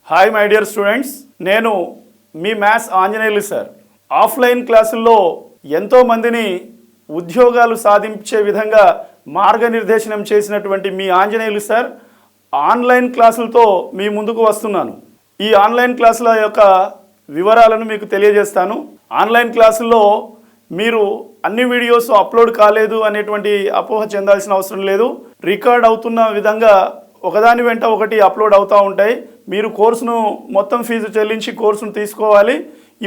Hi my dear students, నేను మీ maths Anjaneyulu sir. Offline క్లాసుల్లో ఎంతో మందిని ఉద్యోగాలు సాధించే విధంగా మార్గనిర్దేశనం చేసినటువంటి మీ ఆంజనేయులు సార్ ఆన్లైన్ క్లాసులతో మీ ముందుకు వస్తున్నాను. ఈ ఆన్లైన్ క్లాసుల యొక్క వివరాలను మీకు తెలియజేస్తాను. ఆన్లైన్ క్లాసుల్లో మీరు అన్ని వీడియోస్ అప్లోడ్ కాలేదు అనేటువంటి అపోహ చెందాల్సిన అవసరం లేదు. రికార్డ్ అవుతున్న విధంగా ఒకదాని వెంట ఒకటి అప్లోడ్ అవుతూ ఉంటాయి. మీరు కోర్సును మొత్తం ఫీజు చెల్లించి కోర్సును తీసుకోవాలి.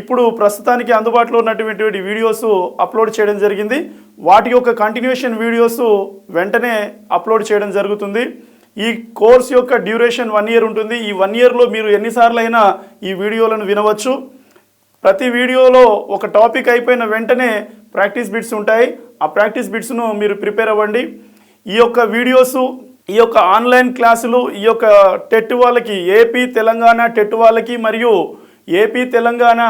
ఇప్పుడు ప్రస్తుతానికి అందుబాటులో ఉన్నటువంటి వీడియోస్ అప్లోడ్ చేయడం జరిగింది. వాటి యొక్క కంటిన్యూషన్ వీడియోస్ వెంటనే అప్లోడ్ చేయడం జరుగుతుంది. ఈ కోర్స్ యొక్క డ్యూరేషన్ 1 year ఉంటుంది. ఈ 1 yearలో మీరు ఎన్నిసార్లు అయినా ఈ వీడియోలను వినవచ్చు. ప్రతి వీడియోలో ఒక టాపిక్ అయిపోయిన వెంటనే ప్రాక్టీస్ బిట్స్ ఉంటాయి. ఆ ప్రాక్టీస్ బిట్స్ను మీరు ప్రిపేర్ అవ్వండి. ఈ యొక్క వీడియోసు, ఈ యొక్క ఆన్లైన్ క్లాసులు ఈ యొక్క టెట్ వాళ్ళకి, ఏపీ తెలంగాణ టెట్ వాళ్ళకి మరియు ఏపీ తెలంగాణ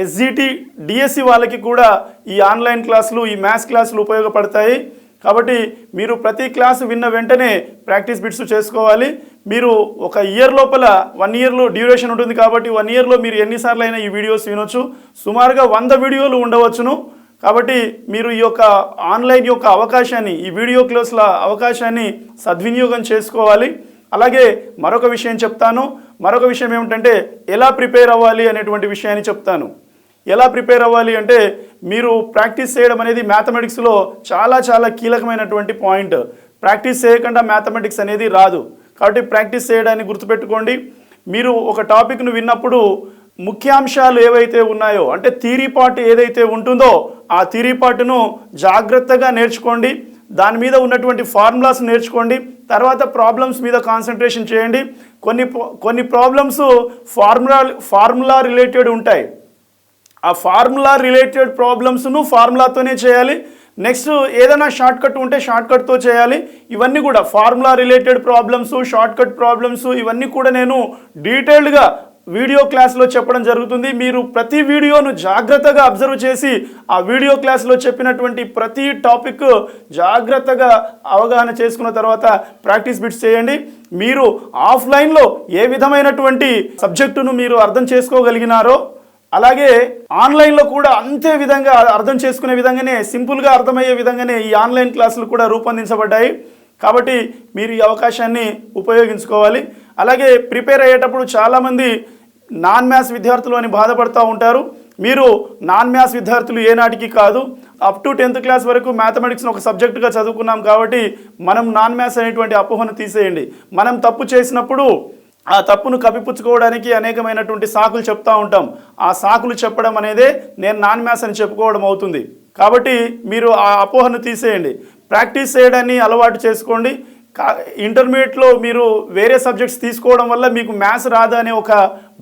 ఎస్జిటి డిఎస్సి వాళ్ళకి కూడా ఈ ఆన్లైన్ క్లాసులు, ఈ మ్యాథ్స్ క్లాసులు ఉపయోగపడతాయి. కాబట్టి మీరు ప్రతి క్లాసు విన్న వెంటనే ప్రాక్టీస్ బిట్స్ చేసుకోవాలి. మీరు ఒక ఇయర్ లోపల 1 yearలో డ్యూరేషన్ ఉంటుంది కాబట్టి 1 yearలో మీరు ఎన్నిసార్లు అయినా ఈ వీడియోస్ వినొచ్చు. సుమారుగా 100 వీడియోలు ఉండవచ్చును. కాబట్టి మీరు ఈ యొక్క ఆన్లైన్ యొక్క అవకాశాన్ని, ఈ వీడియో క్లాసుల అవకాశాన్ని సద్వినియోగం చేసుకోవాలి. అలాగే మరొక విషయం చెప్తాను. మరొక విషయం ఏమిటంటే ఎలా ప్రిపేర్ అవ్వాలి అనేటువంటి విషయాన్ని చెప్తాను. ఎలా ప్రిపేర్ అవ్వాలి అంటే మీరు ప్రాక్టీస్ చేయడం అనేది మ్యాథమెటిక్స్లో చాలా కీలకమైనటువంటి పాయింట్. ప్రాక్టీస్ చేయకుండా మ్యాథమెటిక్స్ అనేది రాదు. కాబట్టి ప్రాక్టీస్ చేయడాన్ని గుర్తుపెట్టుకోండి. మీరు ఒక టాపిక్ను విన్నప్పుడు ముఖ్యాంశాలు ఏవైతే ఉన్నాయో, అంటే థియరీ పార్ట్ ఏదైతే ఉంటుందో ఆ థియరీ పార్ట్ను జాగ్రత్తగా నేర్చుకోండి. దాని మీద ఉన్నటువంటి ఫార్ములాస్ నేర్చుకోండి. తర్వాత ప్రాబ్లమ్స్ మీద కాన్సన్ట్రేషన్ చేయండి. కొన్ని ప్రాబ్లమ్స్ ఫార్ములా రిలేటెడ్ ఉంటాయి. ఆ ఫార్ములా రిలేటెడ్ ప్రాబ్లమ్స్ను ఫార్ములాతోనే చేయాలి. నెక్స్ట్ ఏదైనా షార్ట్కట్ ఉంటే షార్ట్కట్తో చేయాలి. ఇవన్నీ కూడా formula related problems, shortcut problems ఇవన్నీ కూడా నేను డీటెయిల్డ్గా వీడియో క్లాస్లో చెప్పడం జరుగుతుంది. మీరు ప్రతి వీడియోను జాగ్రత్తగా అబ్జర్వ్ చేసి ఆ వీడియో క్లాస్లో చెప్పినటువంటి ప్రతి టాపిక్ జాగ్రత్తగా అవగాహన చేసుకున్న తర్వాత ప్రాక్టీస్ బిట్స్ చేయండి. మీరు ఆఫ్లైన్లో ఏ విధమైనటువంటి సబ్జెక్టును మీరు అర్థం చేసుకోగలిగినారో అలాగే ఆన్లైన్లో కూడా అంతే విధంగా అర్థం చేసుకునే విధంగానే, సింపుల్గా అర్థమయ్యే విధంగానే ఈ ఆన్లైన్ క్లాసులు కూడా రూపొందించబడ్డాయి. కాబట్టి మీరు ఈ అవకాశాన్ని ఉపయోగించుకోవాలి. అలాగే ప్రిపేర్ అయ్యేటప్పుడు చాలామంది నాన్ మ్యాథ్స్ విద్యార్థులు అని బాధపడుతూ ఉంటారు. మీరు నాన్ మ్యాథ్స్ విద్యార్థులు ఏనాటికి కాదు. అప్ టు 10th క్లాస్ వరకు మ్యాథమెటిక్స్ని ఒక సబ్జెక్టుగా చదువుకున్నాం కాబట్టి మనం నాన్ మ్యాథ్స్ అనేటువంటి అపోహను తీసేయండి. మనం తప్పు చేసినప్పుడు ఆ తప్పును కప్పిపుచ్చుకోవడానికి అనేకమైనటువంటి సాకులు చెప్తూ ఉంటాం. ఆ సాకులు చెప్పడం అనేదే నేను నాన్ మ్యాథ్స్ అని చెప్పుకోవడం అవుతుంది. కాబట్టి మీరు ఆ అపోహను తీసేయండి. ప్రాక్టీస్ చేయడాన్ని అలవాటు చేసుకోండి. ఇంటర్మీడియట్లో మీరు వేరే సబ్జెక్ట్స్ తీసుకోవడం వల్ల మీకు మ్యాథ్స్ రాదా అనే ఒక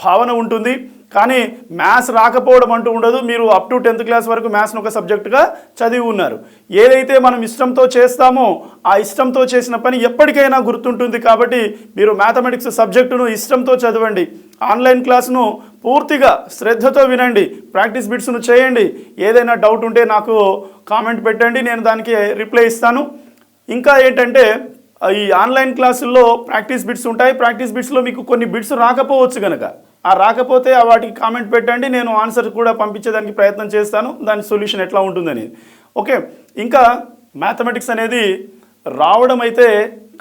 భావన ఉంటుంది. కానీ మ్యాథ్స్ రాకపోవడం అంటూ ఉండదు. మీరు అప్ టు 10th క్లాస్ వరకు మ్యాథ్స్ను ఒక సబ్జెక్టుగా చదివి ఉన్నారు. ఏదైతే మనం ఇష్టంతో చేస్తామో ఆ ఇష్టంతో చేసిన పని ఎప్పటికైనా గుర్తుంటుంది. కాబట్టి మీరు మ్యాథమెటిక్స్ సబ్జెక్టును ఇష్టంతో చదవండి. ఆన్లైన్ క్లాసును పూర్తిగా శ్రద్ధతో వినండి. ప్రాక్టీస్ బిట్స్ను చేయండి. ఏదైనా డౌట్ ఉంటే నాకు కామెంట్ పెట్టండి, నేను దానికి రిప్లై ఇస్తాను. ఇంకా ఏంటంటే ఈ ఆన్లైన్ క్లాసుల్లో ప్రాక్టీస్ బిట్స్ ఉంటాయి. ప్రాక్టీస్ బిట్స్లో మీకు కొన్ని బిట్స్ రాకపోవచ్చు కనుక ఆ రాకపోతే వాటికి కామెంట్ పెట్టండి. నేను ఆన్సర్ కూడా పంపించేదానికి ప్రయత్నం చేస్తాను, దాని సొల్యూషన్ ఎట్లా ఉంటుందని. ఓకే, ఇంకా మ్యాథమెటిక్స్ అనేది రావడం అయితే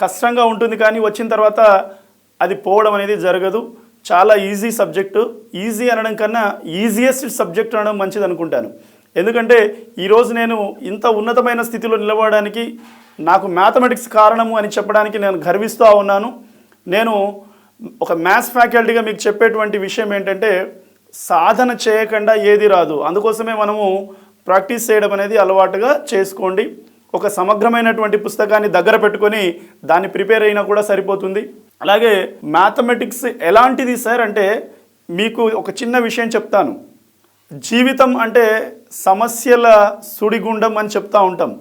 కష్టంగా ఉంటుంది, కానీ వచ్చిన తర్వాత అది పోవడం అనేది జరగదు. చాలా ఈజీ సబ్జెక్టు. ఈజీ అనడం కన్నా ఈజియెస్ట్ సబ్జెక్ట్ అనడం మంచిది అనుకుంటాను. ఎందుకంటే ఈరోజు నేను ఇంత ఉన్నతమైన స్థితిలో నిలబడడానికి నాకు మ్యాథమెటిక్స్ కారణము అని చెప్పడానికి నేను గర్విస్తూ ఉన్నాను. నేను ఒక మ్యాథ్స్ ఫ్యాకల్టీగా మీకు చెప్పేటువంటి విషయం ఏంటంటే సాధన చేయకుండా ఏది రాదు. అందుకోసమే మనము ప్రాక్టీస్ చేయడం అనేది అలవాటుగా చేసుకోండి. ఒక సమగ్రమైనటువంటి పుస్తకాన్ని దగ్గర పెట్టుకొని దాన్ని ప్రిపేర్ అయినా కూడా సరిపోతుంది. అలాగే మ్యాథమెటిక్స్ ఎలాంటిది సార్ అంటే మీకు ఒక చిన్న విషయం చెప్తాను. జీవితం అంటే సమస్యల సుడిగుండం అని చెప్తూ ఉంటాం.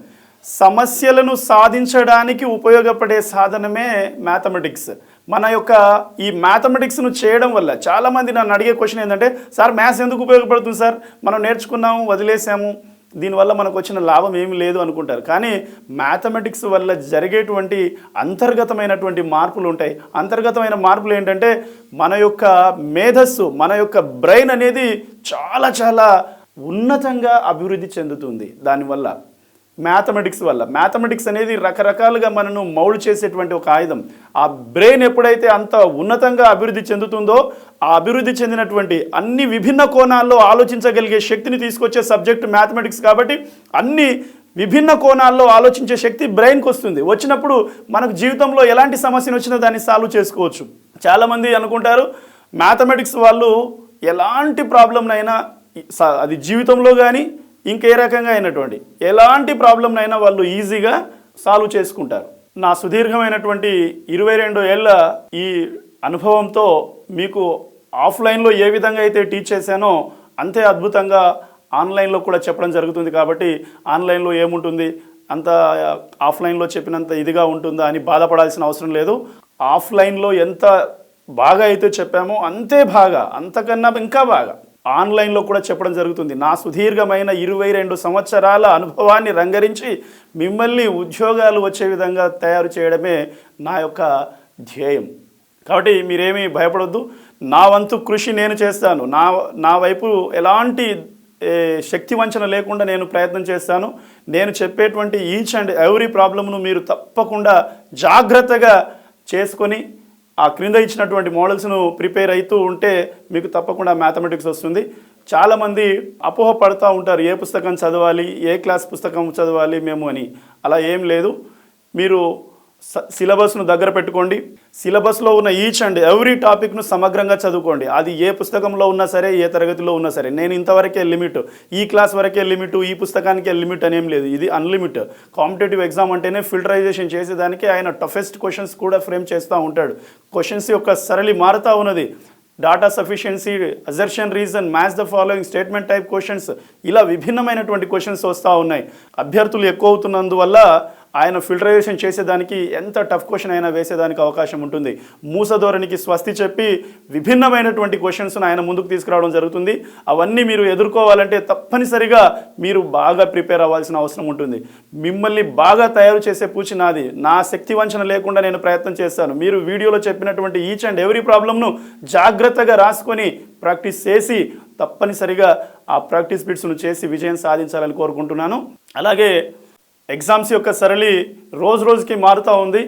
సమస్యలను సాధించడానికి ఉపయోగపడే సాధనమే మ్యాథమెటిక్స్. మన యొక్క ఈ మ్యాథమెటిక్స్ను చేయడం వల్ల చాలామంది నన్ను అడిగే క్వశ్చన్ ఏంటంటే, సార్ మ్యాథ్స్ ఎందుకు ఉపయోగపడుతుంది సార్? మనం నేర్చుకున్నాము, వదిలేసాము, దీనివల్ల మనకు వచ్చిన లాభం ఏమీ లేదు అనుకుంటారు. కానీ మ్యాథమెటిక్స్ వల్ల జరిగేటువంటి అంతర్గతమైనటువంటి మార్పులు ఉంటాయి. అంతర్గతమైన మార్పులు ఏంటంటే మన యొక్క మేధస్సు, మన యొక్క బ్రెయిన్ అనేది చాలా చాలా ఉన్నతంగా అభివృద్ధి చెందుతుంది. దానివల్ల మ్యాథమెటిక్స్ వల్ల, మ్యాథమెటిక్స్ అనేది రకరకాలుగా మనను మౌల్డ్ చేసేటువంటి ఒక ఆయుధం. ఆ బ్రెయిన్ ఎప్పుడైతే అంత ఉన్నతంగా అభివృద్ధి చెందుతుందో, ఆ అభివృద్ధి చెందినటువంటి అన్ని విభిన్న కోణాల్లో ఆలోచించగలిగే శక్తిని తీసుకొచ్చే సబ్జెక్ట్ మ్యాథమెటిక్స్. కాబట్టి అన్ని విభిన్న కోణాల్లో ఆలోచించే శక్తి బ్రెయిన్కి వస్తుంది. వచ్చినప్పుడు మనకు జీవితంలో ఎలాంటి సమస్యను వచ్చినా దాన్ని సాల్వ్ చేసుకోవచ్చు. చాలామంది అనుకుంటారు మ్యాథమెటిక్స్ వాళ్ళు ఎలాంటి ప్రాబ్లంనైనా, అది జీవితంలో కానీ ఇంకే రకంగా అయినటువంటి ఎలాంటి ప్రాబ్లంనైనా వాళ్ళు ఈజీగా సాల్వ్ చేసుకుంటారు. నా సుదీర్ఘమైనటువంటి 22 ఏళ్ళ ఈ అనుభవంతో మీకు ఆఫ్లైన్లో ఏ విధంగా అయితే టీచ్ చేశానో అంతే అద్భుతంగా ఆన్లైన్లో కూడా చెప్పడం జరుగుతుంది. కాబట్టి ఆన్లైన్లో ఏముంటుంది, అంత ఆఫ్లైన్లో చెప్పినంత ఇదిగా ఉంటుందా అని బాధపడాల్సిన అవసరం లేదు. ఆఫ్లైన్లో ఎంత బాగా అయితే చెప్పామో అంతే బాగా, అంతకన్నా ఇంకా బాగా ఆన్లైన్లో కూడా చెప్పడం జరుగుతుంది. నా సుదీర్ఘమైన 22 సంవత్సరాల అనుభవాన్ని రంగరించి మిమ్మల్ని ఉద్యోగాలు వచ్చే విధంగా తయారు చేయడమే నా యొక్క ధ్యేయం. కాబట్టి మీరేమీ భయపడొద్దు. నా వంతు కృషి నేను చేస్తాను. నా వైపు ఎలాంటి శక్తి వంచన లేకుండా నేను ప్రయత్నం చేస్తాను. నేను చెప్పేటువంటి ఈచ్ అండ్ ఎవ్రీ ప్రాబ్లమ్ను మీరు తప్పకుండా జాగ్రత్తగా చేసుకొని ఆ క్రింద ఇచ్చినటువంటి మోడల్స్ను ప్రిపేర్ అవుతూ ఉంటే మీకు తప్పకుండా మ్యాథమెటిక్స్ వస్తుంది. చాలామంది అపోహ పడుతూ ఉంటారు, ఏ పుస్తకం చదవాలి, ఏ క్లాస్ పుస్తకం చదవాలి మేము అని. అలా ఏం లేదు. మీరు సిలబస్ను దగ్గర పెట్టుకోండి. సిలబస్లో ఉన్న ఈచ్ అండ్ ఎవ్రీ టాపిక్ను సమగ్రంగా చదువుకోండి. అది ఏ పుస్తకంలో ఉన్నా సరే, ఏ తరగతిలో ఉన్నా సరే. నేను ఇంతవరకే లిమిట్, ఈ క్లాస్ వరకే లిమిట్, ఈ పుస్తకానికే లిమిట్ అనేం లేదు. ఇది అన్లిమిట్. కాంపిటేటివ్ ఎగ్జామ్ అంటేనే ఫిల్టరైజేషన్ చేసేదానికి ఆయన టఫెస్ట్ క్వశ్చన్స్ కూడా ఫ్రేమ్ చేస్తూ ఉంటాడు. క్వశ్చన్స్ యొక్క సరళి మారుతూ ఉన్నది. Data sufficiency, assertion reason, match the following, statement type questions, ఇలా విభిన్నమైనటువంటి క్వశ్చన్స్ వస్తూ ఉన్నాయి. అభ్యర్థులు ఎక్కువ అవుతున్నందువల్ల ఆయన ఫిల్టరైజేషన్ చేసేదానికి ఎంత టఫ్ క్వశ్చన్ అయినా వేసేదానికి అవకాశం ఉంటుంది. మూసధోరణికి స్వస్తి చెప్పి విభిన్నమైనటువంటి క్వశ్చన్స్ను ఆయన ముందుకు తీసుకురావడం జరుగుతుంది. అవన్నీ మీరు ఎదుర్కోవాలంటే తప్పనిసరిగా మీరు బాగా ప్రిపేర్ అవ్వాల్సిన అవసరం ఉంటుంది. మిమ్మల్ని బాగా తయారు చేసే పూచి నాది. నా శక్తి వంచన లేకుండా నేను ప్రయత్నం చేస్తాను. మీరు వీడియోలో చెప్పినటువంటి ఈచ్ అండ్ ఎవ్రీ ప్రాబ్లంను జాగ్రత్తగా రాసుకొని ప్రాక్టీస్ చేసి తప్పనిసరిగా ఆ ప్రాక్టీస్ బిట్స్ను చేసి విజయం సాధించాలని కోరుకుంటున్నాను. అలాగే ఎగ్జామ్స్ యొక్క సరళి రోజు రోజుకి మారుతూ ఉంది.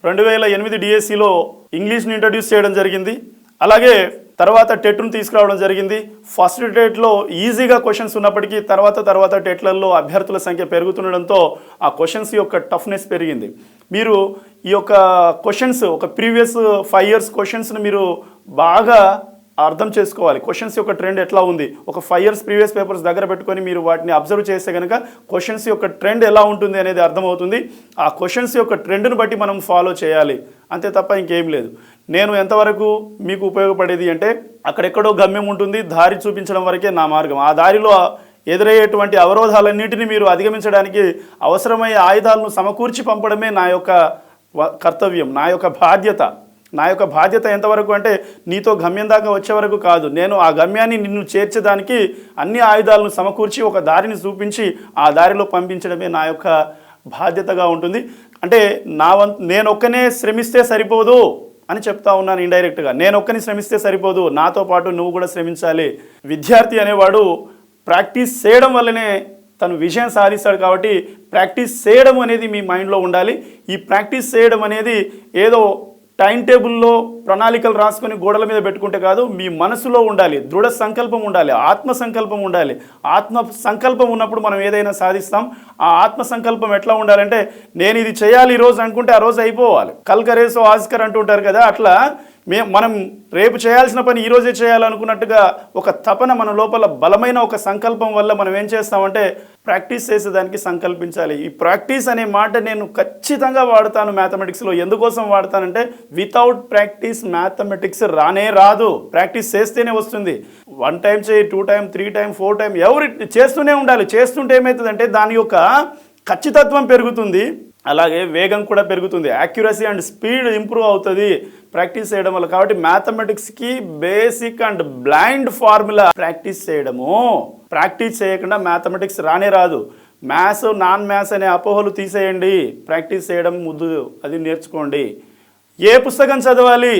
2008 డిఎస్సిలో ఇంగ్లీష్ని ఇంట్రడ్యూస్ చేయడం జరిగింది. అలాగే తర్వాత టెట్ను తీసుకురావడం జరిగింది. ఫస్ట్ టెట్లో ఈజీగా క్వశ్చన్స్ ఉన్నప్పటికీ తర్వాత టెట్లలో అభ్యర్థుల సంఖ్య పెరుగుతుండడంతో ఆ క్వశ్చన్స్ యొక్క టఫ్నెస్ పెరిగింది. మీరు ఈ యొక్క క్వశ్చన్స్, ఒక ప్రీవియస్ 5 years క్వశ్చన్స్ని మీరు బాగా అర్థం చేసుకోవాలి. క్వశ్చన్స్ యొక్క ట్రెండ్ ఎట్లా ఉంది, ఒక 5 years ప్రీవియస్ పేపర్స్ దగ్గర పెట్టుకొని మీరు వాటిని అబ్జర్వ్ చేస్తే కనుక క్వశ్చన్స్ యొక్క ట్రెండ్ ఎలా ఉంటుంది అనేది అర్థమవుతుంది. ఆ క్వశ్చన్స్ యొక్క ట్రెండ్ను బట్టి మనం ఫాలో చేయాలి, అంతే తప్ప ఇంకేం లేదు. నేను ఎంతవరకు మీకు ఉపయోగపడేది అంటే, అక్కడెక్కడో గమ్యం ఉంటుంది, దారి చూపించడం వరకే నా మార్గం. ఆ దారిలో ఎదురయ్యేటువంటి అవరోధాలన్నింటినీ మీరు అధిగమించడానికి అవసరమయ్యే ఆయుధాలను సమకూర్చి పంపడమే నా యొక్క కర్తవ్యం, నా యొక్క బాధ్యత. నా యొక్క బాధ్యత ఎంతవరకు అంటే, నీతో గమ్యం దాకా వచ్చే వరకు కాదు. నేను ఆ గమ్యాన్ని నిన్ను చేర్చేదానికి అన్ని ఆయుధాలను సమకూర్చి ఒక దారిని చూపించి ఆ దారిలో పంపించడమే నా యొక్క బాధ్యతగా ఉంటుంది. అంటే నేనొక్కనే శ్రమిస్తే సరిపోదు అని చెప్తా ఉన్నాను ఇండైరెక్ట్గా. నేనొక్కని శ్రమిస్తే సరిపోదు, నాతో పాటు నువ్వు కూడా శ్రమించాలి. విద్యార్థి అనేవాడు ప్రాక్టీస్ చేయడం వల్లనే తను విజయం సాధిస్తాడు. కాబట్టి ప్రాక్టీస్ చేయడం అనేది మీ మైండ్లో ఉండాలి. ఈ ప్రాక్టీస్ చేయడం అనేది ఏదో టైం టేబుల్లో ప్రణాళికలు రాసుకొని గోడల మీద పెట్టుకుంటే కాదు, మీ మనసులో ఉండాలి. దృఢ సంకల్పం ఉండాలి, ఆత్మ సంకల్పం ఉండాలి. ఆత్మ సంకల్పం ఉన్నప్పుడు మనం ఏదైనా సాధిస్తాం. ఆ ఆత్మ సంకల్పం ఎట్లా ఉండాలంటే, నేను ఇది చేయాలి ఈరోజు అనుకుంటే ఆ రోజు అయిపోవాలి. కల్కరేసో ఆస్కర్ అంటుంటారు కదా, అట్లా మనం రేపు చేయాల్సిన పని ఈరోజే చేయాలనుకున్నట్టుగా ఒక తపన మన లోపల బలమైన ఒక సంకల్పం వల్ల మనం ఏం చేస్తామంటే ప్రాక్టీస్ చేసేదానికి సంకల్పించాలి. ఈ ప్రాక్టీస్ అనే మాట నేను ఖచ్చితంగా వాడతాను మ్యాథమెటిక్స్లో. ఎందుకోసం వాడతానంటే, వితౌట్ ప్రాక్టీస్ మ్యాథమెటిక్స్ రానే రాదు. ప్రాక్టీస్ చేస్తేనే వస్తుంది. 1 time చేయి, 2 time, 3 time, 4 time, చేస్తూనే ఉండాలి. చేస్తుంటే ఏమవుతుందంటే దాని యొక్క ఖచ్చితత్వం పెరుగుతుంది, అలాగే వేగం కూడా పెరుగుతుంది. యాక్యురసీ అండ్ స్పీడ్ ఇంప్రూవ్ అవుతుంది. ప్రాక్టీస్ చేయడం వల్ల. కాబట్టి మ్యాథమెటిక్స్కి basic and blind formula practice చేయడము. ప్రాక్టీస్ చేయకుండా మ్యాథమెటిక్స్ రానే రాదు. మ్యాథ్స్ నాన్ మ్యాథ్స్ అనే అపోహలు తీసేయండి. ప్రాక్టీస్ చేయడం ముద్దు అది నేర్చుకోండి. ఏ పుస్తకం చదవాలి,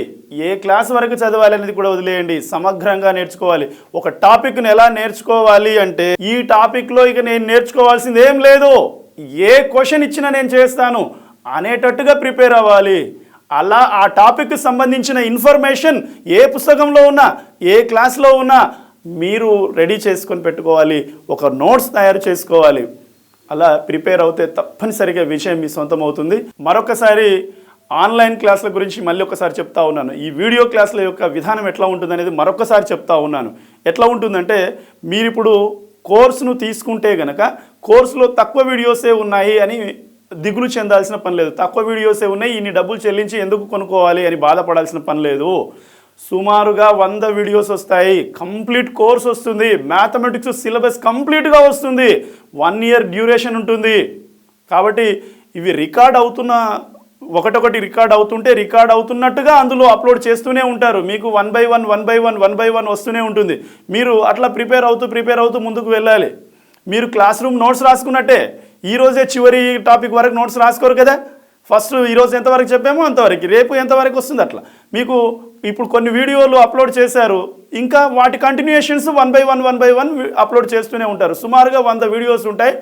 ఏ క్లాస్ వరకు చదవాలి అనేది కూడా వదిలేయండి. సమగ్రంగా నేర్చుకోవాలి. ఒక టాపిక్ను ఎలా నేర్చుకోవాలి అంటే, ఈ టాపిక్లో ఇక నేను నేర్చుకోవాల్సింది ఏం లేదు, ఏ క్వశ్చన్ ఇచ్చినా నేను చేస్తాను అనేటట్టుగా ప్రిపేర్ అవ్వాలి. అలా ఆ టాపిక్కి సంబంధించిన ఇన్ఫర్మేషన్ ఏ పుస్తకంలో ఉన్నా, ఏ క్లాస్లో ఉన్నా మీరు రెడీ చేసుకొని పెట్టుకోవాలి. ఒక నోట్స్ తయారు చేసుకోవాలి. అలా ప్రిపేర్ అవుతే తప్పనిసరిగా విషయం మీ సొంతం అవుతుంది. మరొకసారి ఆన్లైన్ క్లాసుల గురించి మళ్ళీ ఒకసారి చెప్తా ఉన్నాను. ఈ వీడియో క్లాసుల యొక్క విధానం ఎట్లా ఉంటుందనేది మరొకసారి చెప్తా ఉన్నాను. ఎట్లా ఉంటుందంటే, మీరిప్పుడు కోర్సును తీసుకుంటే గనక కోర్సులో తక్కువ వీడియోసే ఉన్నాయి అని దిగులు చెందాల్సిన పని లేదు. తక్కువ వీడియోసే ఉన్నాయి, ఇన్ని డబ్బులు చెల్లించి ఎందుకు కొనుక్కోవాలి అని బాధపడాల్సిన పని లేదు. సుమారుగా 100 వీడియోస్ వస్తాయి. కంప్లీట్ కోర్స్ వస్తుంది. మ్యాథమెటిక్స్ సిలబస్ కంప్లీట్గా వస్తుంది. 1 ఇయర్ డ్యూరేషన్ ఉంటుంది. కాబట్టి ఇవి రికార్డ్ అవుతున్న ఒకటొకటి రికార్డ్ అవుతుంటే రికార్డ్ అవుతున్నట్టుగా అందులో అప్లోడ్ చేస్తూనే ఉంటారు. మీకు 1 by 1 వస్తూనే ఉంటుంది. మీరు అట్లా ప్రిపేర్ అవుతూ ముందుకు వెళ్ళాలి. మీరు క్లాస్ రూమ్ నోట్స్ రాసుకున్నట్టే. ఈరోజే చివరి టాపిక్ వరకు నోట్స్ రాసుకోరు కదా. ఫస్ట్ ఈరోజు ఎంతవరకు చెప్పామో అంతవరకు, రేపు ఎంతవరకు వస్తుంది అట్లా. మీకు ఇప్పుడు కొన్ని వీడియోలు అప్లోడ్ చేశారు, ఇంకా వాటి కంటిన్యూషన్స్ 1 by 1 అప్లోడ్ చేస్తూనే ఉంటారు. సుమారుగా 100 వీడియోస్ ఉంటాయి.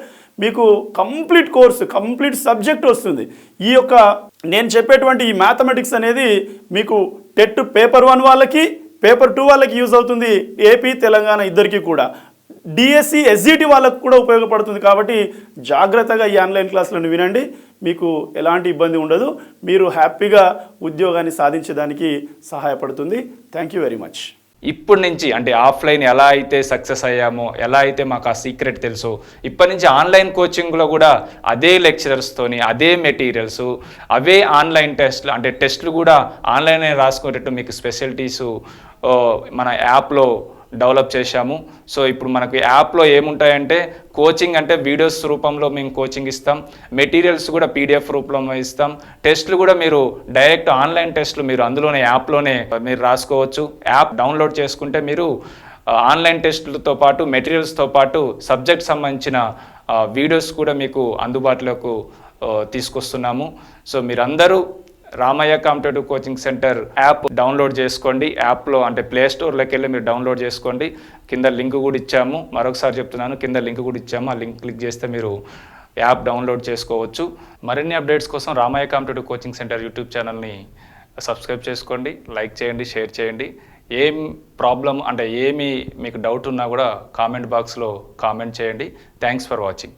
మీకు కంప్లీట్ కోర్సు, కంప్లీట్ సబ్జెక్ట్ వస్తుంది. ఈ యొక్క నేను చెప్పేటువంటి ఈ మ్యాథమెటిక్స్ అనేది మీకు టెట్ పేపర్ 1 వాళ్ళకి, పేపర్ 2 వాళ్ళకి యూజ్ అవుతుంది. ఏపీ తెలంగాణ ఇద్దరికి కూడా. డిఎస్సి ఎస్జిటి వాళ్ళకు కూడా ఉపయోగపడుతుంది. కాబట్టి జాగ్రత్తగా ఈ ఆన్లైన్ క్లాసులను వినండి. మీకు ఎలాంటి ఇబ్బంది ఉండదు. మీరు హ్యాపీగా ఉద్యోగాన్ని సాధించడానికి సహాయపడుతుంది. Thank you very much. ఇప్పటి నుంచి అంటే ఆఫ్లైన్ ఎలా అయితే సక్సెస్ అయ్యామో, ఎలా అయితే మాకు ఆ సీక్రెట్ తెలుసో, ఇప్పటి నుంచి ఆన్లైన్ కోచింగ్లో కూడా అదే లెక్చరర్స్తోని, అదే మెటీరియల్స్, అవే ఆన్లైన్ టెస్ట్లు, అంటే టెస్ట్లు కూడా ఆన్లైన్ రాసుకునేటట్టు మీకు స్పెషాలిటీసు మన యాప్లో డెవలప్ చేశాము. సో ఇప్పుడు మనకు యాప్లో ఏముంటాయంటే, కోచింగ్ అంటే వీడియోస్ రూపంలో మేము కోచింగ్ ఇస్తాం, మెటీరియల్స్ కూడా పీడిఎఫ్ రూపంలో ఇస్తాం, టెస్ట్లు కూడా మీరు డైరెక్ట్ ఆన్లైన్ టెస్ట్లు మీరు అందులోనే యాప్లోనే మీరు రాసుకోవచ్చు. యాప్ డౌన్లోడ్ చేసుకుంటే మీరు ఆన్లైన్ టెస్టులతో పాటు మెటీరియల్స్తో పాటు సబ్జెక్ట్ సంబంధించిన వీడియోస్ కూడా మీకు అందుబాటులోకి తీసుకొస్తున్నాము. సో మీరందరూ Ramayya competitive coaching centre app download చేసుకోండి. యాప్లో అంటే ప్లే స్టోర్లోకి వెళ్ళి మీరు డౌన్లోడ్ చేసుకోండి. కింద లింక్ కూడా ఇచ్చాము, మరొకసారి చెప్తున్నాను, కింద లింక్ కూడా ఇచ్చాము. ఆ లింక్ క్లిక్ చేస్తే మీరు యాప్ డౌన్లోడ్ చేసుకోవచ్చు. మరిన్ని అప్డేట్స్ కోసం Ramayya competitive coaching centre YouTube ఛానల్ని సబ్స్క్రైబ్ చేసుకోండి, లైక్ చేయండి, షేర్ చేయండి. ఏం ప్రాబ్లం అంటే ఏమి మీకు డౌట్ ఉన్నా కూడా కామెంట్ బాక్స్లో కామెంట్ చేయండి. Thanks for watching.